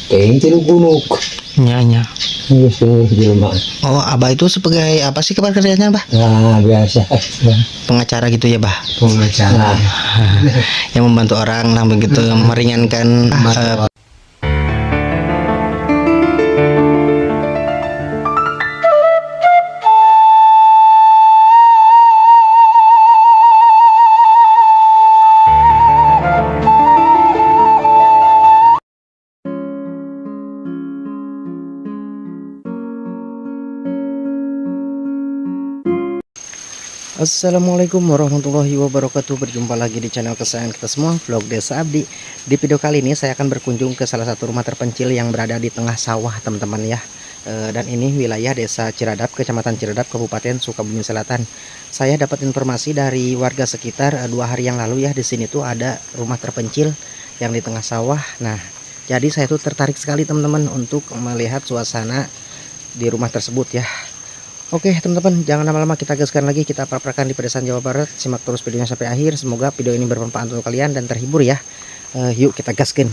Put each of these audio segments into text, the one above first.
Kayaknya tinubunok. Nyanya. Gusto jelema. Oh, Abah itu sebagai apa sih pekerjaannya, Bah? Nah, biasa. Pengacara gitu ya, Bah? Pengacara. Yang membantu orang, nah begitu, meringankan Assalamualaikum warahmatullahi wabarakatuh. Berjumpa lagi di channel kesayangan kita semua, vlog Desa Abdi. Di video kali ini saya akan berkunjung ke salah satu rumah terpencil yang berada di tengah sawah, teman-teman ya. Dan ini wilayah Desa Ciradap, Kecamatan Ciradap, Kabupaten Sukabumi Selatan. Saya dapat informasi dari warga sekitar 2 hari yang lalu ya, di sini tuh ada rumah terpencil yang di tengah sawah. Nah, jadi saya tuh tertarik sekali teman-teman untuk melihat suasana di rumah tersebut ya. Oke teman-teman, jangan lama-lama, kita gaskan lagi, kita paparkan di pedesaan Jawa Barat. Simak terus videonya sampai akhir, semoga video ini bermanfaat untuk kalian dan terhibur ya. Yuk kita gaskan.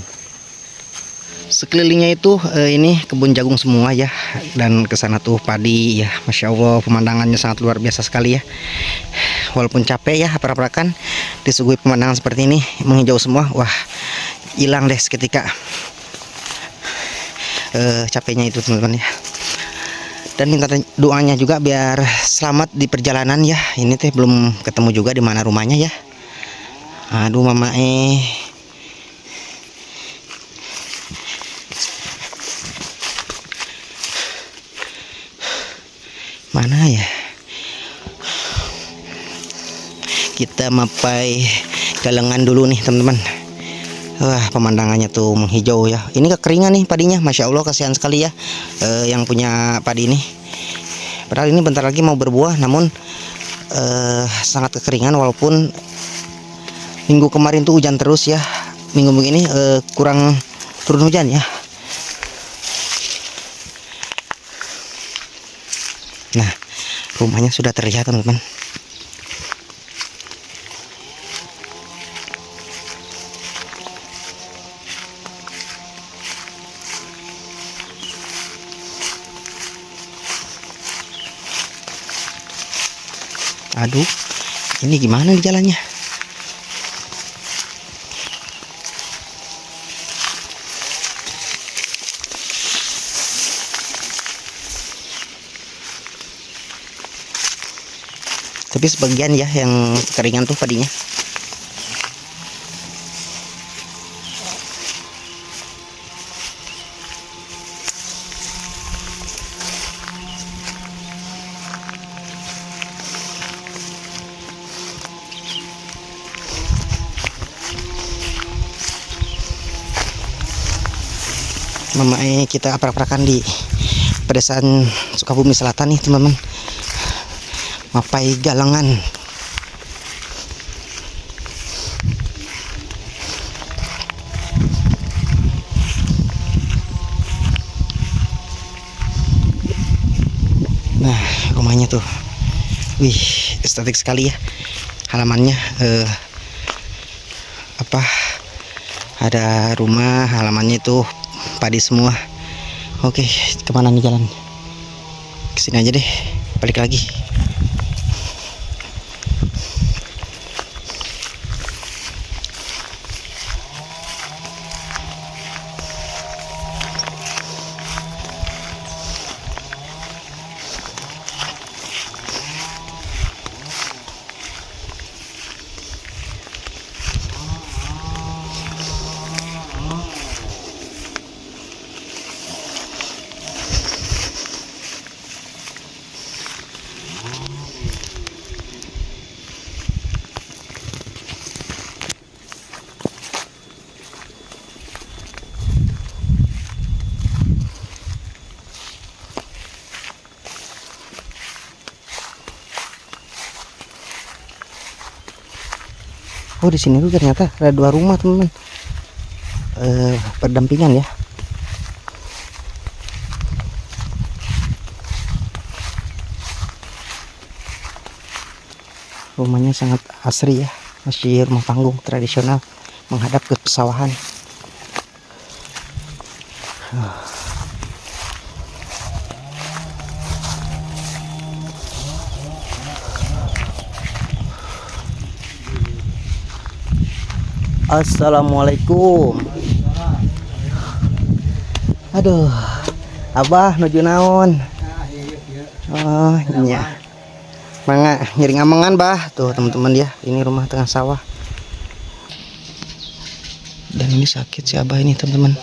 Sekelilingnya itu ini kebun jagung semua ya, dan kesana tuh padi ya. Masya Allah, pemandangannya sangat luar biasa sekali ya. Walaupun capek ya, paparkan disuguhi pemandangan seperti ini, menghijau semua. Wah, hilang deh seketika capeknya itu teman-teman ya. Dan minta doanya juga biar selamat di perjalanan ya. Ini teh belum ketemu juga di mana rumahnya ya. Aduh mama mana ya? Kita mapai galengan dulu nih teman-teman. Wah, pemandangannya tuh menghijau ya. Ini kekeringan nih padinya, masya Allah, kasihan sekali ya yang punya padi ini. Padahal ini bentar lagi mau berbuah, namun sangat kekeringan. Walaupun minggu kemarin tuh hujan terus ya, minggu ini kurang turun hujan ya. Nah, rumahnya sudah terlihat teman-teman. Aduh, ini gimana nih jalannya? Tapi sebagian ya yang keringan tuh padinya. Mama kita aprak-aprakan di pedesaan Sukabumi Selatan nih teman-teman. Mapai galengan. Nah, rumahnya tuh, wih, estetik sekali ya. Halamannya ada rumah, halamannya tuh padi semua. Oke, kemana nih jalan? Kesini aja deh, balik lagi. Oh, di sini tuh ternyata ada 2 rumah teman-teman, berdampingan ya. Rumahnya sangat asri ya, masih rumah panggung tradisional menghadap ke pesawahan. Assalamualaikum. Aduh, Abah nuju naon? Oh, iya. Mangga ngiring amengan, Bah. Tuh, teman-teman ya. Ini rumah tengah sawah. Dan ini sakit si Abah ini, teman-teman.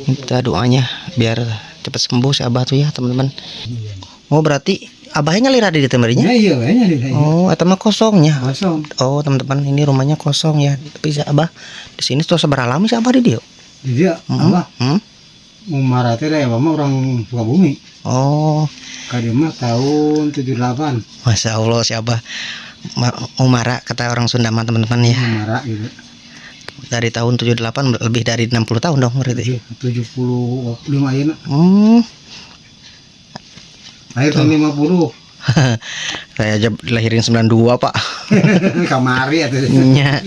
Minta doanya biar cepat sembuh si Abah tuh ya, teman-teman. Oh, berarti Abahnya ngalih di temerinya? Iya, iya. Oh, eta mah kosongnya. Kosong. Oh, teman-teman, ini rumahnya kosong ya. Tapi si Abah di sini tuh seberapa lama sih Abah di dia? Dia apa? Umar teh ya mah orang Sukabumi. Oh, Kadi mah tahun 78. Masya Allah si Abah Umara kata orang Sunda mah teman-teman ya. Umara gitu. Dari tahun 78 lebih dari 60 tahun dong berarti. 75 ayeuna. Lahir tahun 50. Saya aja lahirin 92, Pak. Kamari atuh. Nya.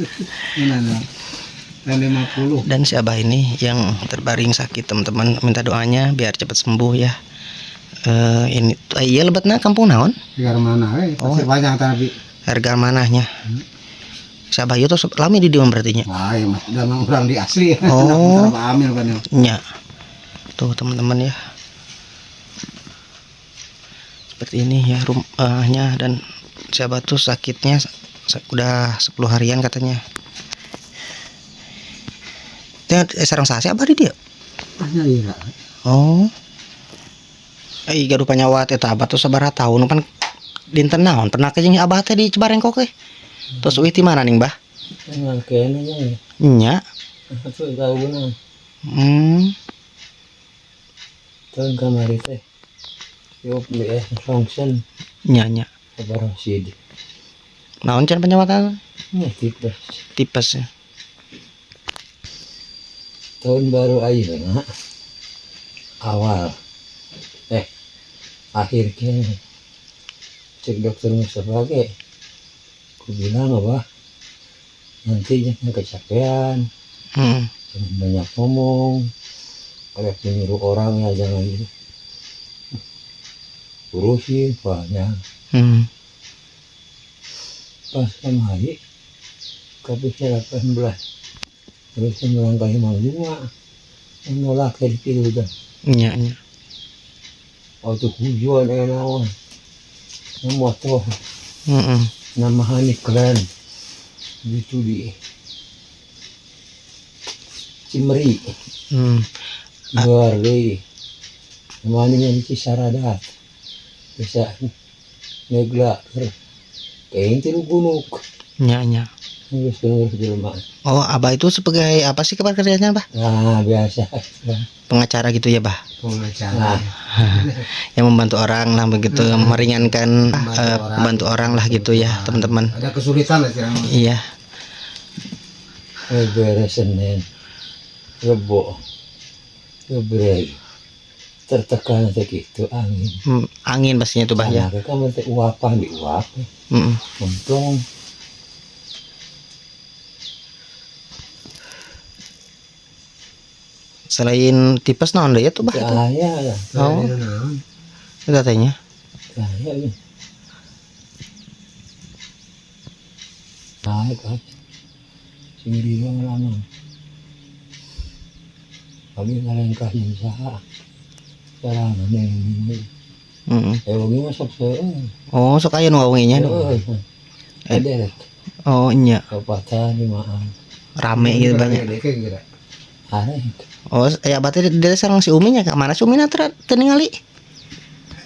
Tahun 50. Dan si Abah ini yang terbaring sakit, teman-teman, minta doanya biar cepat sembuh ya. Ini iya lebatna kampung naon? Segar mana pasir panjang tapi. Harga manahnya. Si Abah itu lami di diam berarti nya. Wah, ya mah udah orang di asli. Oh. Amil kan ya. Nya. Tuh teman-teman ya. Seperti ini ya rumahnya, dan si Abah tuh sakitnya udah 10 harian katanya. Sarang sasi Abah di dia. Iya. Oh. Gaduh panyawat eta Abah tuh sabaraha tahun pan dinten naon pernah ke jeung Abah teh di Cibarengkok teh. Terus uih ti mana ning, Bah? Enggak kene nya. Nya. Atuh tahu beunang. Tahun kamari teh. Yo beli function. Nya. Sabaraha sid. Naon can panyawatan? Nya tipes. Tipes ya. Tahun baru ayeuna awal akhirnya cek dokter Mustafa ge ku bilang apa nanti jangan kecapean, jangan banyak ngomong, kalau menyuruh orang ya jangan gitu urusin banyak. Pas kemari KPC 18 terus melangkahi Mang Juma menolak dari itu dah. Nya. Auto tujuan enawan motor namahan keren gitu di Cimeri luar deh namanya di Cisaradat bisa negla kayak itu gunung Nya. terus jelema. Oh, Abah itu sebagai apa sih pekerjaannya, Bah? Nah biasa Pengacara gitu ya, Bah? pengacara. Yang membantu orang lah begitu, meringankan membantu orang lah gitu ya, teman-teman. Ada kesulitan lah sih. Iya. Beres Senin Rebo Gebrek tertekan segitu angin. Angin pastinya tuh, Bah ya. Mereka minta uapan di uap. Untung Selain tipes naon deui tuh, Bah? saya Oh. Itu katanya. saya ini. Saya kan sendiri lama. Kami ngalengkah usaha. Sekarang ini. Wangi masuk saya. Oh, sok aya nu wanginya dong. Ada. Oh, nya. Kabupaten Limaan. Rame gitu banyak. Aneh. Oh, ya berarti dari sareng si Uminya ke mana si Umina teu ningali?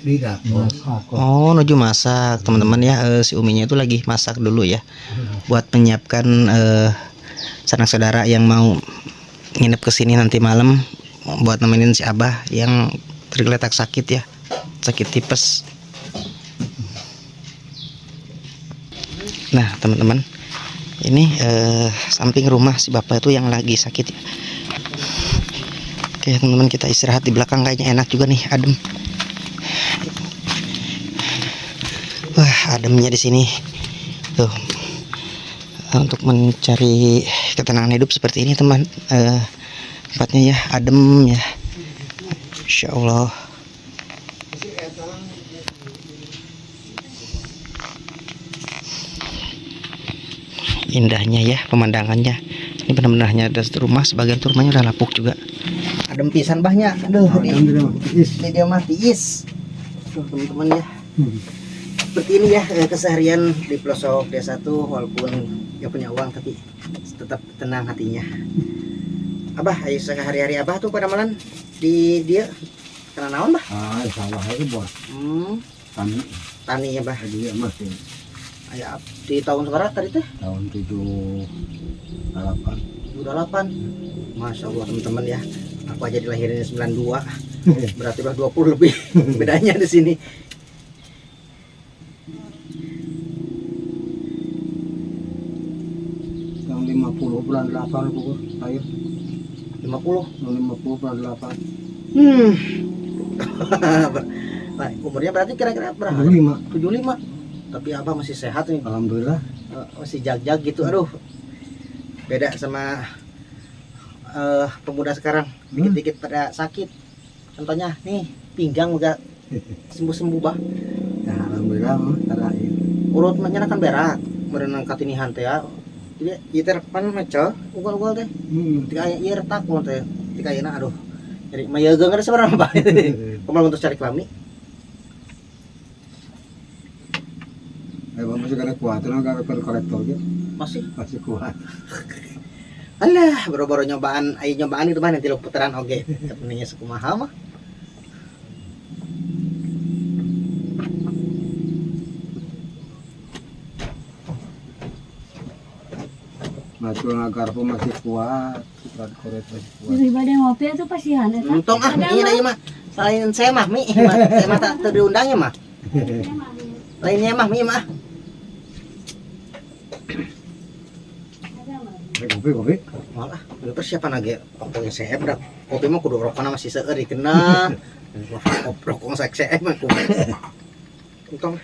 Di dapur. Oh, nuju masak, teman-teman ya. Si Uminya itu lagi masak dulu ya. Buat menyiapkan sanak saudara yang mau nginep ke sini nanti malam buat nemenin si Abah yang tergeletak sakit ya. Sakit tipes. Nah, teman-teman. Ini samping rumah si Bapak itu yang lagi sakit ya. Oke, teman-teman, kita istirahat di belakang, kayaknya enak juga nih, adem. Wah, ademnya di sini. Tuh. Untuk mencari ketenangan hidup seperti ini, teman. Tempatnya ya adem ya. Masya Allah. Indahnya ya pemandangannya. Ini benar-benar hanya ada rumah, sebagian tuh rumahnya udah lapuk juga. Adem pisan bahnya. Aduh, dia mati is. Tuh teman-teman ya. Seperti ini ya keseharian di pelosok desa tuh, walaupun gak punya uang tapi tetap tenang hatinya. Abah, ayo sehari-hari Abah tuh pada malam di dia karena naon bah? Sawah itu bos. Tani ya bah. Dia masih Ayo di tahun sekarang tadi teh? tahun 78. Udah 8. Masya Allah teman-teman ya. Aku aja dilahirin 92. Berarti udah 20 lebih bedanya di sini. Yang 50 bulan 8 pokok air. 50. Yang 50 bulan 8. Umurnya berarti kira-kira berapa? 75. Tapi Abah masih sehat nih. Alhamdulillah. Masih jag-jag gitu. Aduh. Beda sama pemuda sekarang. Dikit-dikit pada sakit. Contohnya nih, pinggang udah sembuh-sembuh bah. Ya alhamdulillah terakhir. Urut menyenangkan berak. Merenang katinihan teh ya. Jadi ieu teh pan meco, ugal-ugal teh. Ketika ieu retak mun teh. Ketika ieu aduh. Jadi mayegeung ada seberapa bah. Kumaha untuk cari kelami? Bang masih kena kuat, nggak ke kolektor gitu. Masih Kuat. alah, baru-baru nyobaan itu mah nanti lo putaran oge. Tapi sekumaha mah. Maju agar pun masih kuat, kolektor kuat. Daripada ngopi itu pasihan eta. Untung ini ieu mah. Selain saya mah Mi, saya mah tak diundangnya mah. Lainnya mah Mi mah. Kopi. Malah, ini persiapan lagi. Pokoknya saya berak. Kopi mah kudu rokokna masih seueur dikena. Rokok saya mah kudu. Untung.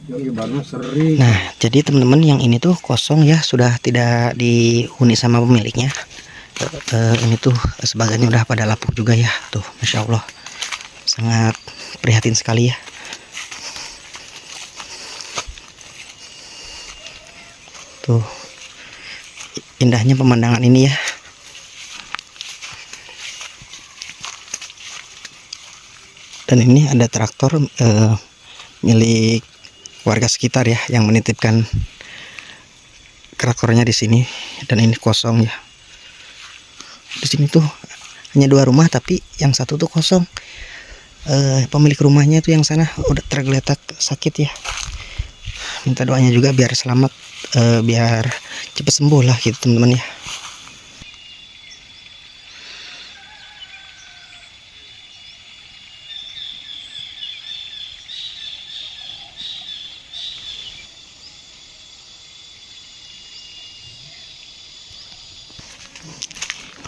Yang ibaratnya sering. Nah, jadi teman-teman yang ini tuh kosong ya, sudah tidak dihuni sama pemiliknya. Ini tuh sebagiannya udah pada lapuk juga ya. Tuh, Masya Allah. Sangat prihatin sekali ya. Tuh, indahnya pemandangan ini ya. Dan ini ada traktor milik warga sekitar ya, yang menitipkan traktornya di sini. Dan ini kosong ya. Di sini tuh hanya 2 rumah, tapi yang satu tuh kosong. Pemilik rumahnya tuh yang sana udah tergeletak sakit ya. Minta doanya juga biar selamat, biar cepat sembuh lah gitu teman-teman ya.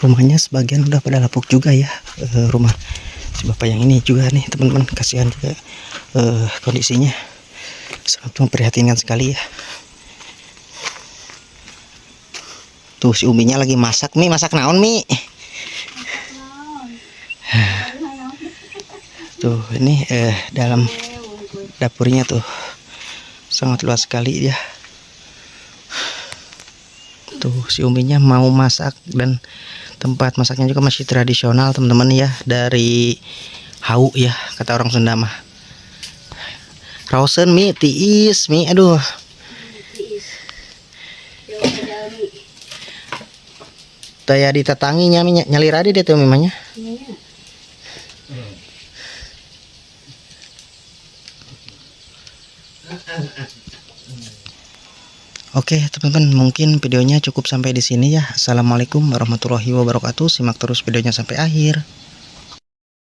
Rumahnya sebagian udah pada lapuk juga ya. Rumah si bapak yang ini juga nih teman-teman, kasihan juga kondisinya. Sangat memprihatinkan sekali ya. Tuh si Uminya lagi masak. Mi, masak naon Mi? Tuh ini dalam dapurnya tuh sangat luas sekali ya. Tuh si Uminya mau masak, dan tempat masaknya juga masih tradisional teman-teman ya, dari hau ya kata orang Sunda mah. Rausen Mi, tiis Mi, aduh. Taya ditatanginya Mi, nyaliradi deh tuh memangnya. Oke teman-teman, mungkin videonya cukup sampai di sini ya. Assalamualaikum warahmatullahi wabarakatuh. Simak terus videonya sampai akhir.